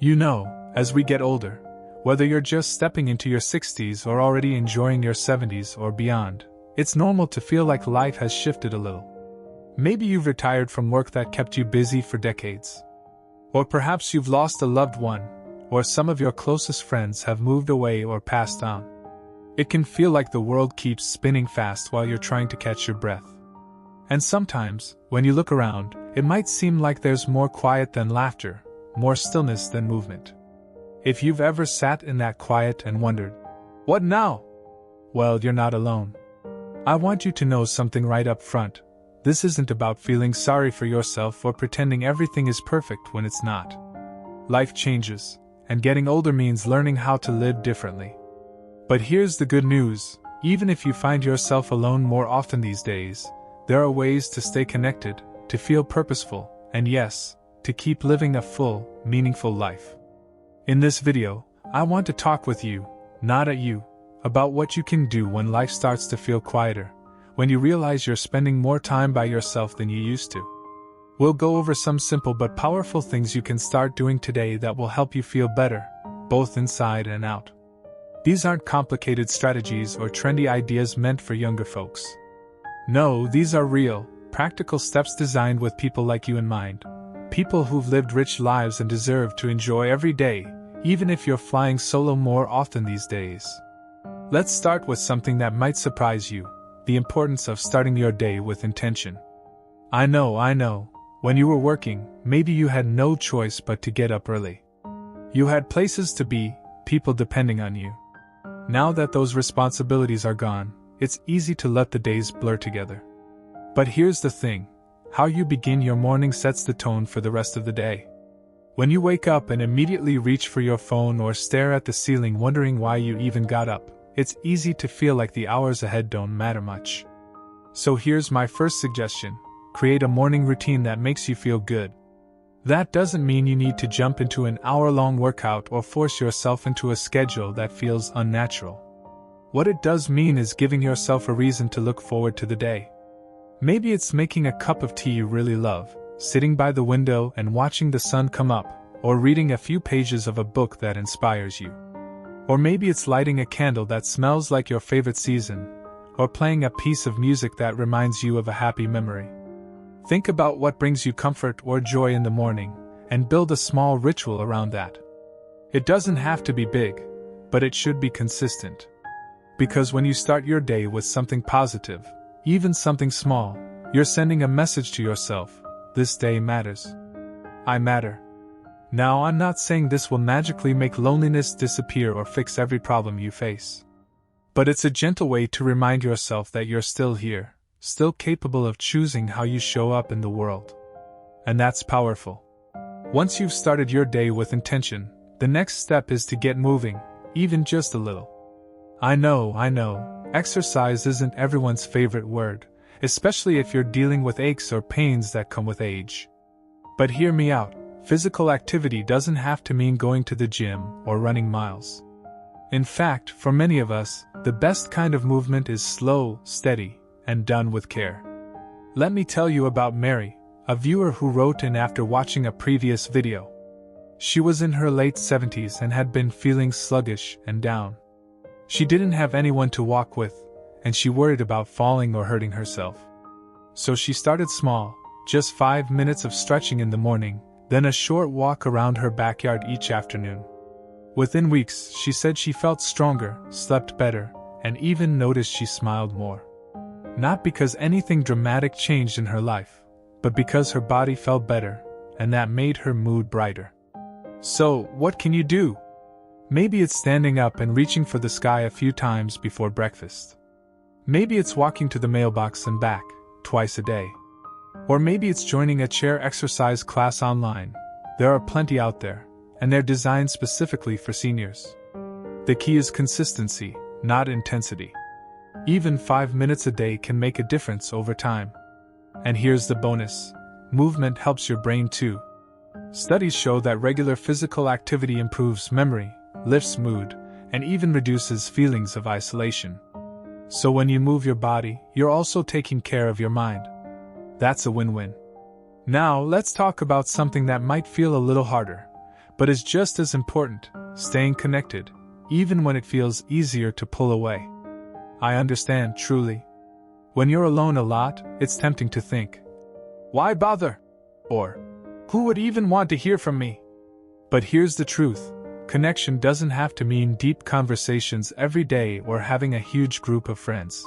You know, as we get older, whether you're just stepping into your 60s or already enjoying your 70s or beyond, it's normal to feel like life has shifted a little. Maybe you've retired from work that kept you busy for decades. Or perhaps you've lost a loved one, or some of your closest friends have moved away or passed on. It can feel like the world keeps spinning fast while you're trying to catch your breath. And sometimes, when you look around, it might seem like there's more quiet than laughter, more stillness than movement. If you've ever sat in that quiet and wondered, "What now?" Well, you're not alone. I want you to know something right up front. This isn't about feeling sorry for yourself or pretending everything is perfect when it's not. Life changes, and getting older means learning how to live differently. But here's the good news: even if you find yourself alone more often these days, there are ways to stay connected, to feel purposeful, and yes, to keep living a full, meaningful life. In this video, I want to talk with you, not at you, about what you can do when life starts to feel quieter, when you realize you're spending more time by yourself than you used to. We'll go over some simple but powerful things you can start doing today that will help you feel better, both inside and out. These aren't complicated strategies or trendy ideas meant for younger folks. No, these are real, practical steps designed with people like you in mind. People who've lived rich lives and deserve to enjoy every day, even if you're flying solo more often these days. Let's start with something that might surprise you: the importance of starting your day with intention. I know, when you were working, maybe you had no choice but to get up early. You had places to be, people depending on you. Now that those responsibilities are gone, it's easy to let the days blur together. But here's the thing: how you begin your morning sets the tone for the rest of the day. When you wake up and immediately reach for your phone or stare at the ceiling wondering why you even got up, it's easy to feel like the hours ahead don't matter much. So here's my first suggestion: create a morning routine that makes you feel good. That doesn't mean you need to jump into an hour-long workout or force yourself into a schedule that feels unnatural. What it does mean is giving yourself a reason to look forward to the day. Maybe it's making a cup of tea you really love, sitting by the window and watching the sun come up, or reading a few pages of a book that inspires you. Or maybe it's lighting a candle that smells like your favorite season, or playing a piece of music that reminds you of a happy memory. Think about what brings you comfort or joy in the morning, and build a small ritual around that. It doesn't have to be big, but it should be consistent. Because when you start your day with something positive, even something small, you're sending a message to yourself: this day matters. I matter. Now, I'm not saying this will magically make loneliness disappear or fix every problem you face. But it's a gentle way to remind yourself that you're still here, still capable of choosing how you show up in the world. And that's powerful. Once you've started your day with intention, the next step is to get moving, even just a little. I know, exercise isn't everyone's favorite word, especially if you're dealing with aches or pains that come with age. But hear me out: physical activity doesn't have to mean going to the gym or running miles. In fact, for many of us, the best kind of movement is slow, steady, and done with care. Let me tell you about Mary, a viewer who wrote in after watching a previous video. She was in her late 70s and had been feeling sluggish and down. She didn't have anyone to walk with, and she worried about falling or hurting herself. So she started small, just 5 minutes of stretching in the morning, then a short walk around her backyard each afternoon. Within weeks, she said she felt stronger, slept better, and even noticed she smiled more. Not because anything dramatic changed in her life, but because her body felt better, and that made her mood brighter. So, what can you do? Maybe it's standing up and reaching for the sky a few times before breakfast. Maybe it's walking to the mailbox and back, twice a day. Or maybe it's joining a chair exercise class online. There are plenty out there, and they're designed specifically for seniors. The key is consistency, not intensity. Even 5 minutes a day can make a difference over time. And here's the bonus: movement helps your brain too. Studies show that regular physical activity improves memory, lifts mood, and even reduces feelings of isolation. So when you move your body, you're also taking care of your mind. That's a win-win. Now let's talk about something that might feel a little harder, But it's just as important, staying connected, even when it feels easier to pull away. I understand, truly. When you're alone a lot, it's tempting to think, "Why bother?" Or, "Who would even want to hear from me?" But here's the truth. Connection doesn't have to mean deep conversations every day or having a huge group of friends.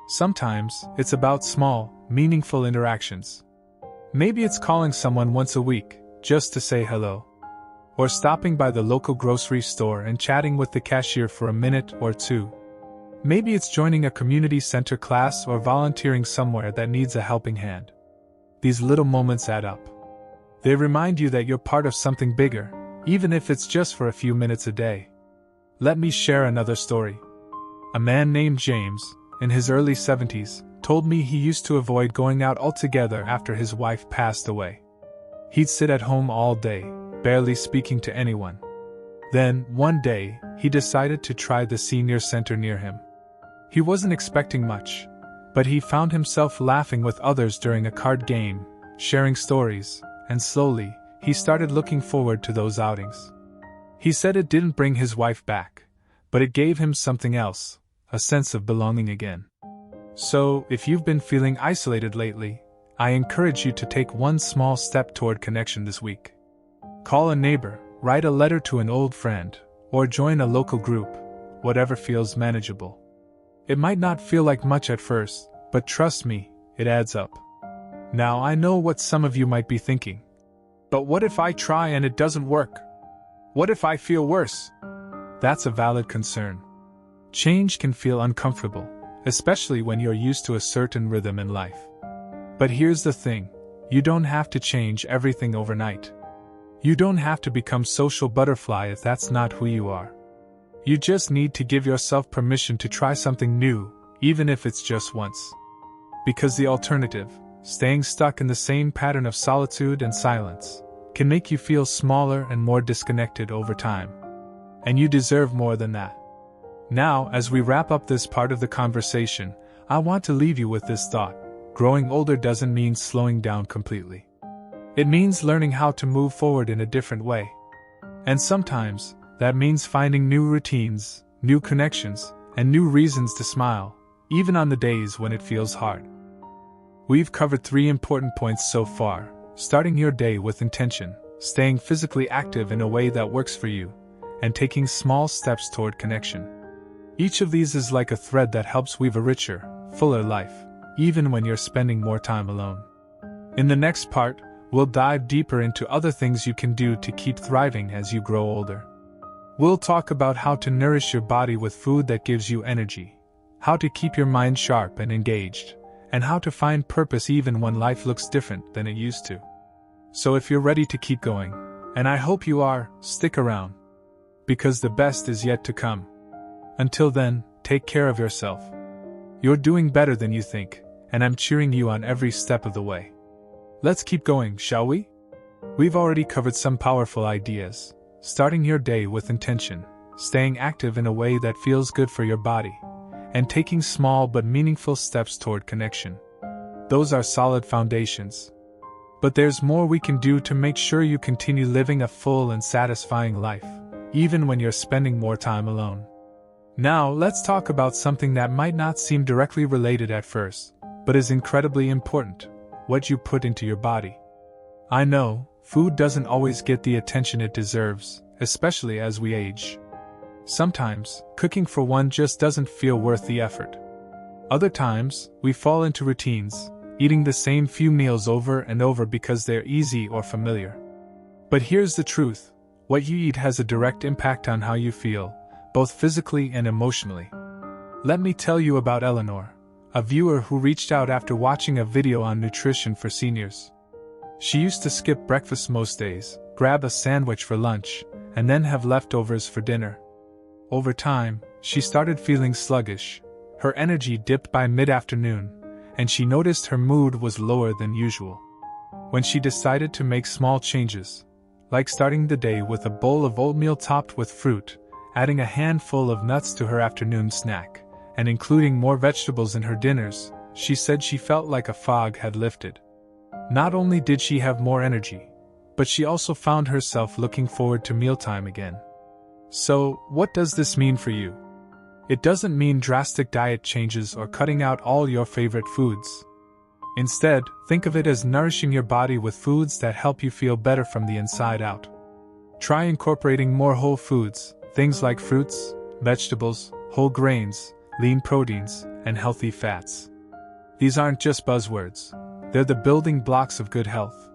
Sometimes, it's about small, meaningful interactions. Maybe it's calling someone once a week, just to say hello. Or stopping by the local grocery store and chatting with the cashier for a minute or two. Maybe it's joining a community center class or volunteering somewhere that needs a helping hand. These little moments add up. They remind you that you're part of something bigger, even if it's just for a few minutes a day. Let me share another story. A man named James, in his early 70s, told me he used to avoid going out altogether after his wife passed away. He'd sit at home all day, barely speaking to anyone. Then, one day, he decided to try the senior center near him. He wasn't expecting much, but he found himself laughing with others during a card game, sharing stories, and slowly, he started looking forward to those outings. He said it didn't bring his wife back, but it gave him something else, a sense of belonging again. So, if you've been feeling isolated lately, I encourage you to take one small step toward connection this week. Call a neighbor, write a letter to an old friend, or join a local group, whatever feels manageable. It might not feel like much at first, but trust me, it adds up. Now I know what some of you might be thinking. But what if I try and it doesn't work? What if I feel worse? That's a valid concern. Change can feel uncomfortable, especially when you're used to a certain rhythm in life. But here's the thing, you don't have to change everything overnight. You don't have to become social butterfly if that's not who you are. You just need to give yourself permission to try something new, even if it's just once. Because the alternative, staying stuck in the same pattern of solitude and silence, can make you feel smaller and more disconnected over time. And you deserve more than that. Now, as we wrap up this part of the conversation, I want to leave you with this thought. Growing older doesn't mean slowing down completely. It means learning how to move forward in a different way. And sometimes, that means finding new routines, new connections, and new reasons to smile, even on the days when it feels hard. We've covered 3 important points so far: starting your day with intention, staying physically active in a way that works for you, and taking small steps toward connection. Each of these is like a thread that helps weave a richer, fuller life, even when you're spending more time alone. In the next part, we'll dive deeper into other things you can do to keep thriving as you grow older. We'll talk about how to nourish your body with food that gives you energy, how to keep your mind sharp and engaged, and how to find purpose even when life looks different than it used to. So if you're ready to keep going, and I hope you are, stick around. Because the best is yet to come. Until then, take care of yourself. You're doing better than you think, and I'm cheering you on every step of the way. Let's keep going, shall we? We've already covered some powerful ideas. Starting your day with intention, staying active in a way that feels good for your body, and taking small but meaningful steps toward connection. Those are solid foundations. But there's more we can do to make sure you continue living a full and satisfying life, even when you're spending more time alone. Now, let's talk about something that might not seem directly related at first, but is incredibly important: what you put into your body. I know, food doesn't always get the attention it deserves, especially as we age. Sometimes, cooking for one just doesn't feel worth the effort. Other times, we fall into routines, eating the same few meals over and over because they're easy or familiar. But here's the truth: what you eat has a direct impact on how you feel, both physically and emotionally. Let me tell you about Eleanor, a viewer who reached out after watching a video on nutrition for seniors. She used to skip breakfast most days, grab a sandwich for lunch, and then have leftovers for dinner. Over time, she started feeling sluggish. Her energy dipped by mid-afternoon, and she noticed her mood was lower than usual. When she decided to make small changes, like starting the day with a bowl of oatmeal topped with fruit, adding a handful of nuts to her afternoon snack, and including more vegetables in her dinners, she said she felt like a fog had lifted. Not only did she have more energy, but she also found herself looking forward to mealtime again. So, what does this mean for you? It doesn't mean drastic diet changes or cutting out all your favorite foods. Instead, think of it as nourishing your body with foods that help you feel better from the inside out. Try incorporating more whole foods, things like fruits, vegetables, whole grains, lean proteins, and healthy fats. These aren't just buzzwords. They're the building blocks of good health.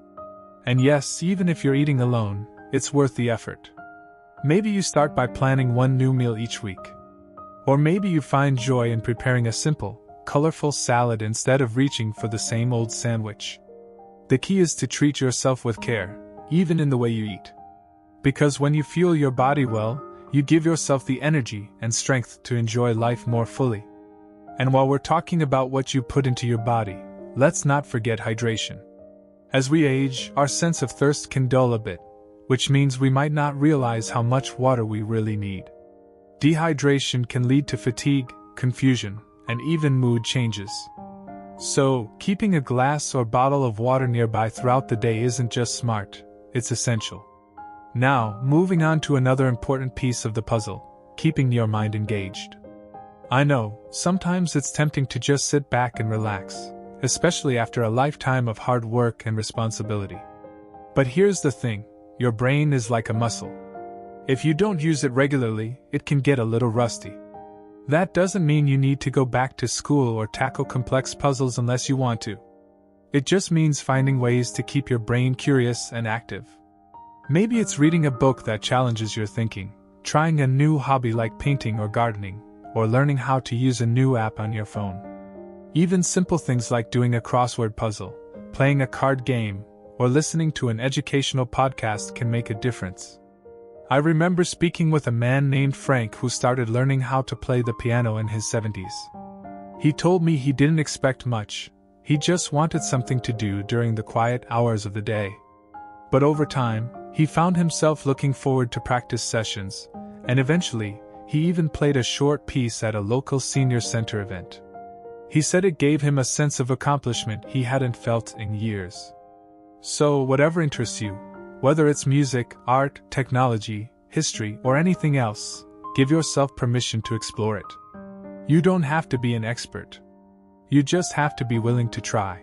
And yes, even if you're eating alone, it's worth the effort. Maybe you start by planning one new meal each week. Or maybe you find joy in preparing a simple, colorful salad instead of reaching for the same old sandwich. The key is to treat yourself with care, even in the way you eat. Because when you fuel your body well, you give yourself the energy and strength to enjoy life more fully. And while we're talking about what you put into your body, let's not forget hydration. As we age, our sense of thirst can dull a bit, which means we might not realize how much water we really need. Dehydration can lead to fatigue, confusion, and even mood changes. So, keeping a glass or bottle of water nearby throughout the day isn't just smart, it's essential. Now, moving on to another important piece of the puzzle, keeping your mind engaged. I know, sometimes it's tempting to just sit back and relax, especially after a lifetime of hard work and responsibility. But here's the thing, your brain is like a muscle. If you don't use it regularly, it can get a little rusty. That doesn't mean you need to go back to school or tackle complex puzzles unless you want to. It just means finding ways to keep your brain curious and active. Maybe it's reading a book that challenges your thinking, trying a new hobby like painting or gardening, or learning how to use a new app on your phone. Even simple things like doing a crossword puzzle, playing a card game, or listening to an educational podcast can make a difference. I remember speaking with a man named Frank who started learning how to play the piano in his 70s. He told me he didn't expect much, he just wanted something to do during the quiet hours of the day. But over time, he found himself looking forward to practice sessions, and eventually, he even played a short piece at a local senior center event. He said it gave him a sense of accomplishment he hadn't felt in years. So, whatever interests you, whether it's music, art, technology, history, or anything else, give yourself permission to explore it. You don't have to be an expert. You just have to be willing to try.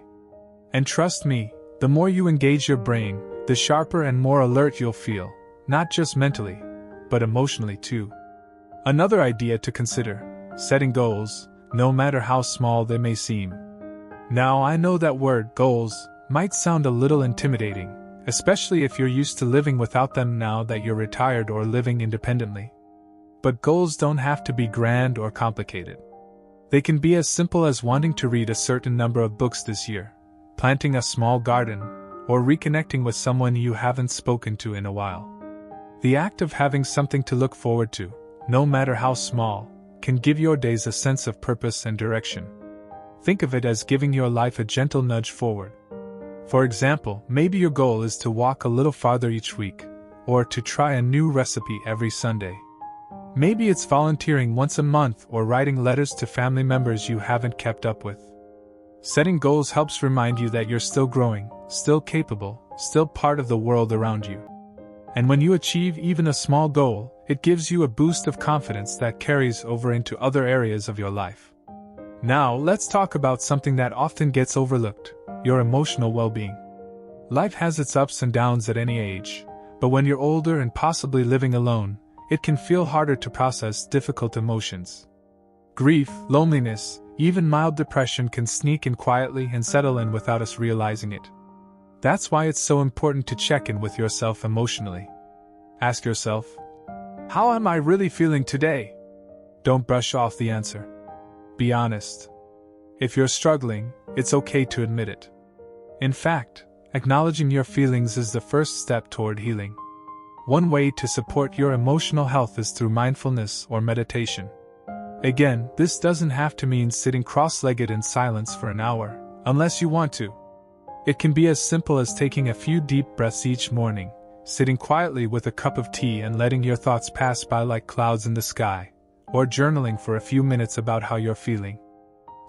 And trust me, the more you engage your brain, the sharper and more alert you'll feel, not just mentally, but emotionally too. Another idea to consider, setting goals, no matter how small they may seem. Now I know that word, goals, might sound a little intimidating, especially if you're used to living without them now that you're retired or living independently. But goals don't have to be grand or complicated. They can be as simple as wanting to read a certain number of books this year, planting a small garden, or reconnecting with someone you haven't spoken to in a while. The act of having something to look forward to, no matter how small, can give your days a sense of purpose and direction. Think of it as giving your life a gentle nudge forward. For example, maybe your goal is to walk a little farther each week, or to try a new recipe every Sunday. Maybe it's volunteering once a month or writing letters to family members you haven't kept up with. Setting goals helps remind you that you're still growing, still capable, still part of the world around you. And when you achieve even a small goal, it gives you a boost of confidence that carries over into other areas of your life. Now, let's talk about something that often gets overlooked, your emotional well-being. Life has its ups and downs at any age, but when you're older and possibly living alone, it can feel harder to process difficult emotions. Grief, loneliness, even mild depression can sneak in quietly and settle in without us realizing it. That's why it's so important to check in with yourself emotionally. Ask yourself, how am I really feeling today? Don't brush off the answer. Be honest. If you're struggling, it's okay to admit it. In fact, acknowledging your feelings is the first step toward healing. One way to support your emotional health is through mindfulness or meditation. Again, this doesn't have to mean sitting cross-legged in silence for an hour, unless you want to. It can be as simple as taking a few deep breaths each morning, sitting quietly with a cup of tea and letting your thoughts pass by like clouds in the sky, or journaling for a few minutes about how you're feeling.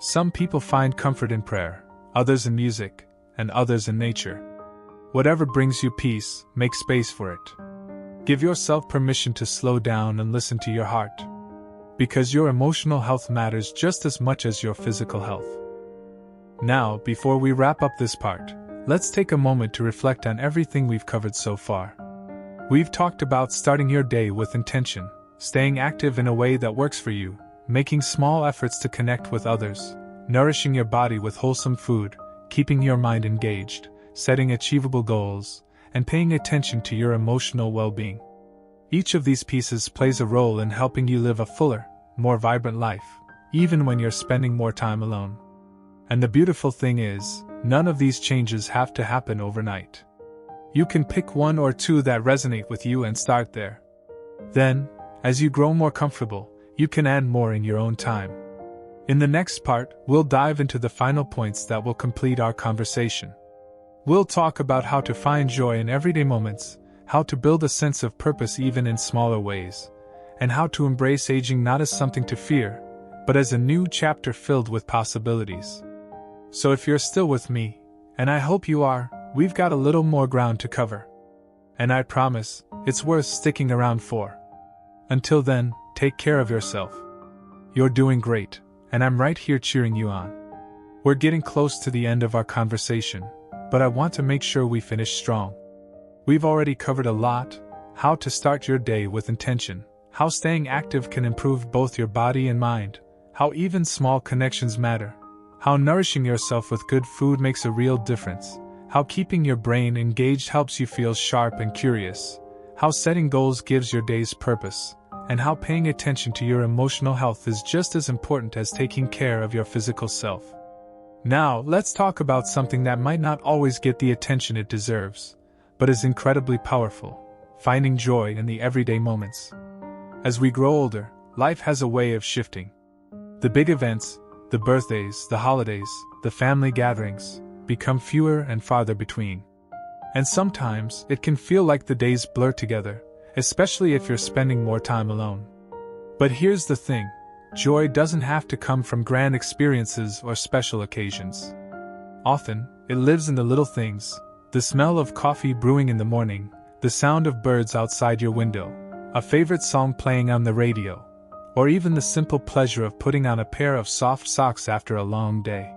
Some people find comfort in prayer, others in music, and others in nature. Whatever brings you peace, make space for it. Give yourself permission to slow down and listen to your heart. Because your emotional health matters just as much as your physical health. Now, before we wrap up this part, let's take a moment to reflect on everything we've covered so far. We've talked about starting your day with intention, staying active in a way that works for you, making small efforts to connect with others, nourishing your body with wholesome food, keeping your mind engaged, setting achievable goals, and paying attention to your emotional well-being. Each of these pieces plays a role in helping you live a fuller, more vibrant life, even when you're spending more time alone. And the beautiful thing is, none of these changes have to happen overnight. You can pick one or two that resonate with you and start there. Then, as you grow more comfortable, you can add more in your own time. In the next part, we'll dive into the final points that will complete our conversation. We'll talk about how to find joy in everyday moments, how to build a sense of purpose even in smaller ways, and how to embrace aging not as something to fear, but as a new chapter filled with possibilities. So if you're still with me, and I hope you are, we've got a little more ground to cover. And I promise, it's worth sticking around for. Until then, take care of yourself. You're doing great, and I'm right here cheering you on. We're getting close to the end of our conversation, but I want to make sure we finish strong. We've already covered a lot: how to start your day with intention, how staying active can improve both your body and mind, how even small connections matter, how nourishing yourself with good food makes a real difference, how keeping your brain engaged helps you feel sharp and curious, how setting goals gives your days purpose, and how paying attention to your emotional health is just as important as taking care of your physical self. Now, let's talk about something that might not always get the attention it deserves, but is incredibly powerful: finding joy in the everyday moments. As we grow older, life has a way of shifting. The big events, the birthdays, the holidays, the family gatherings, become fewer and farther between. And sometimes, it can feel like the days blur together, especially if you're spending more time alone. But here's the thing: joy doesn't have to come from grand experiences or special occasions. Often, it lives in the little things: the smell of coffee brewing in the morning, the sound of birds outside your window, a favorite song playing on the radio, or even the simple pleasure of putting on a pair of soft socks after a long day.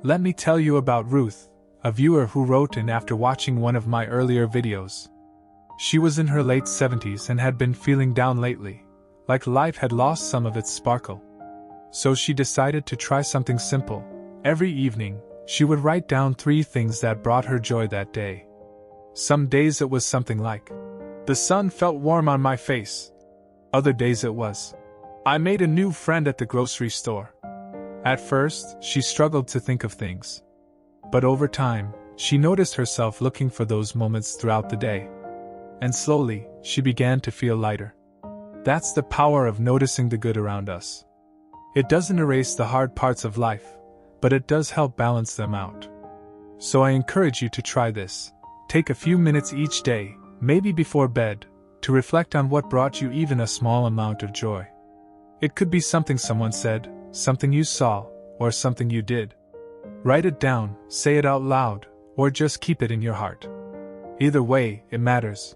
Let me tell you about Ruth, a viewer who wrote in after watching one of my earlier videos. She was in her late 70s and had been feeling down lately, like life had lost some of its sparkle. So she decided to try something simple. Every evening, she would write down 3 things that brought her joy that day. Some days it was something like, "The sun felt warm on my face." Other days it was, "I made a new friend at the grocery store." At first, she struggled to think of things. But over time, she noticed herself looking for those moments throughout the day. And slowly, she began to feel lighter. That's the power of noticing the good around us. It doesn't erase the hard parts of life, but it does help balance them out. So I encourage you to try this. Take a few minutes each day, maybe before bed, to reflect on what brought you even a small amount of joy. It could be something someone said, something you saw, or something you did. Write it down, say it out loud, or just keep it in your heart. Either way, it matters.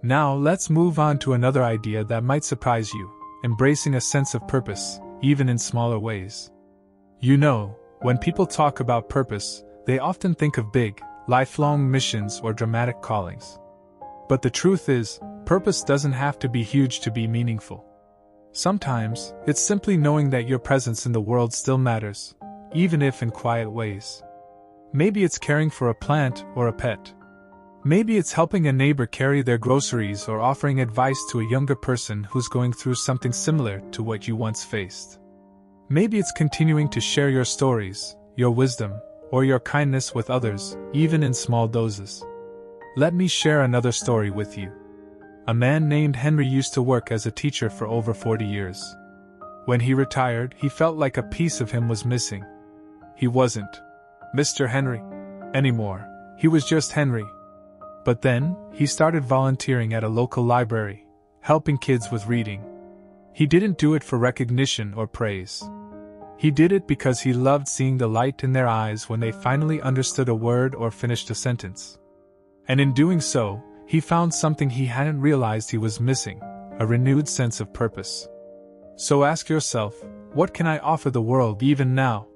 Now let's move on to another idea that might surprise you: embracing a sense of purpose, even in smaller ways. You know, when people talk about purpose, they often think of big, lifelong missions or dramatic callings. But the truth is, purpose doesn't have to be huge to be meaningful. Sometimes, it's simply knowing that your presence in the world still matters, even if in quiet ways. Maybe it's caring for a plant or a pet. Maybe it's helping a neighbor carry their groceries or offering advice to a younger person who's going through something similar to what you once faced. Maybe it's continuing to share your stories, your wisdom, or your kindness with others, even in small doses. Let me share another story with you. A man named Henry used to work as a teacher for over 40 years. When he retired, he felt like a piece of him was missing. He wasn't Mr. Henry anymore. He was just Henry. But then, he started volunteering at a local library, helping kids with reading. He didn't do it for recognition or praise. He did it because he loved seeing the light in their eyes when they finally understood a word or finished a sentence. And in doing so, he found something he hadn't realized he was missing, a renewed sense of purpose. So ask yourself, what can I offer the world even now?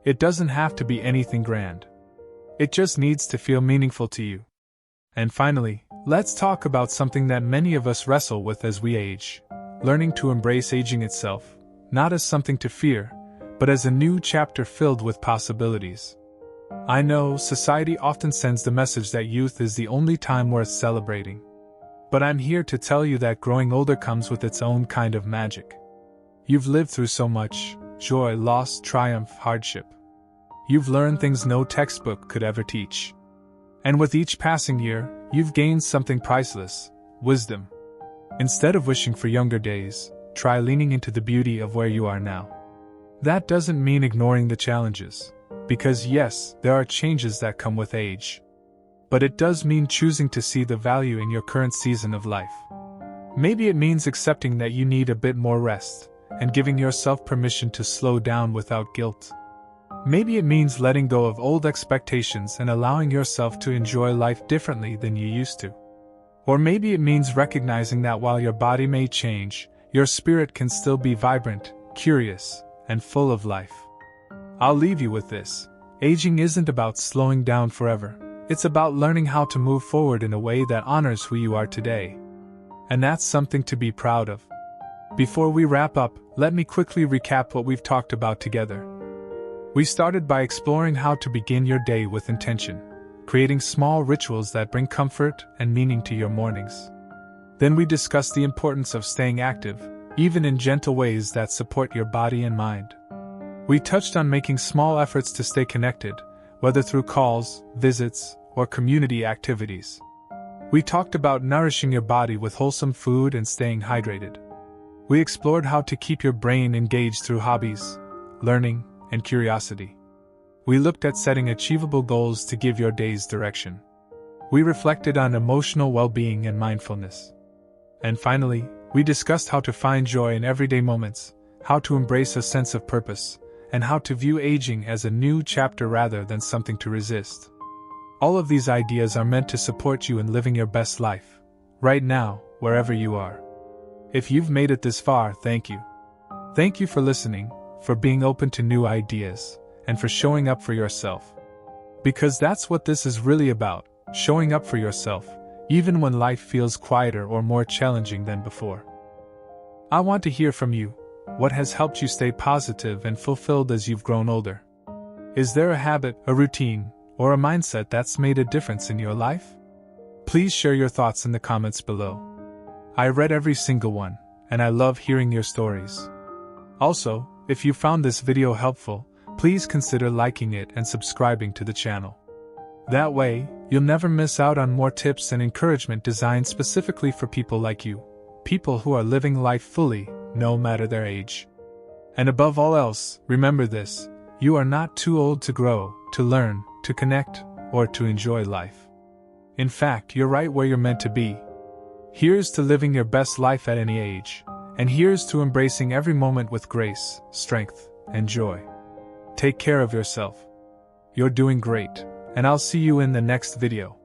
It doesn't have to be anything grand. It just needs to feel meaningful to you. And finally, let's talk about something that many of us wrestle with as we age, learning to embrace aging itself, not as something to fear, but as a new chapter filled with possibilities. I know society often sends the message that youth is the only time worth celebrating. But I'm here to tell you that growing older comes with its own kind of magic. You've lived through so much: joy, loss, triumph, hardship. You've learned things no textbook could ever teach. And with each passing year, you've gained something priceless: wisdom. Instead of wishing for younger days, try leaning into the beauty of where you are now. That doesn't mean ignoring the challenges, because yes, there are changes that come with age. But it does mean choosing to see the value in your current season of life. Maybe it means accepting that you need a bit more rest, and giving yourself permission to slow down without guilt. Maybe it means letting go of old expectations and allowing yourself to enjoy life differently than you used to. Or maybe it means recognizing that while your body may change, your spirit can still be vibrant, curious, and full of life. I'll leave you with this: aging isn't about slowing down forever. It's about learning how to move forward in a way that honors who you are today. And that's something to be proud of. Before we wrap up, let me quickly recap what we've talked about together. We started by exploring how to begin your day with intention, creating small rituals that bring comfort and meaning to your mornings. Then we discussed the importance of staying active, even in gentle ways that support your body and mind. We touched on making small efforts to stay connected, whether through calls, visits, or community activities. We talked about nourishing your body with wholesome food and staying hydrated. We explored how to keep your brain engaged through hobbies, learning, and curiosity. We looked at setting achievable goals to give your days direction. We reflected on emotional well-being and mindfulness. And finally, we discussed how to find joy in everyday moments, how to embrace a sense of purpose, and how to view aging as a new chapter rather than something to resist. All of these ideas are meant to support you in living your best life, right now, wherever you are. If you've made it this far, thank you. Thank you for listening, for being open to new ideas, and for showing up for yourself. Because that's what this is really about, showing up for yourself, even when life feels quieter or more challenging than before. I want to hear from you. What has helped you stay positive and fulfilled as you've grown older? Is there a habit, a routine, or a mindset that's made a difference in your life? Please share your thoughts in the comments below. I read every single one, and I love hearing your stories. Also, if you found this video helpful, please consider liking it and subscribing to the channel. That way, you'll never miss out on more tips and encouragement designed specifically for people like you, people who are living life fully, no matter their age. And above all else, remember this: you are not too old to grow, to learn, to connect, or to enjoy life. In fact, you're right where you're meant to be. Here's to living your best life at any age, and here's to embracing every moment with grace, strength, and joy. Take care of yourself. You're doing great, and I'll see you in the next video.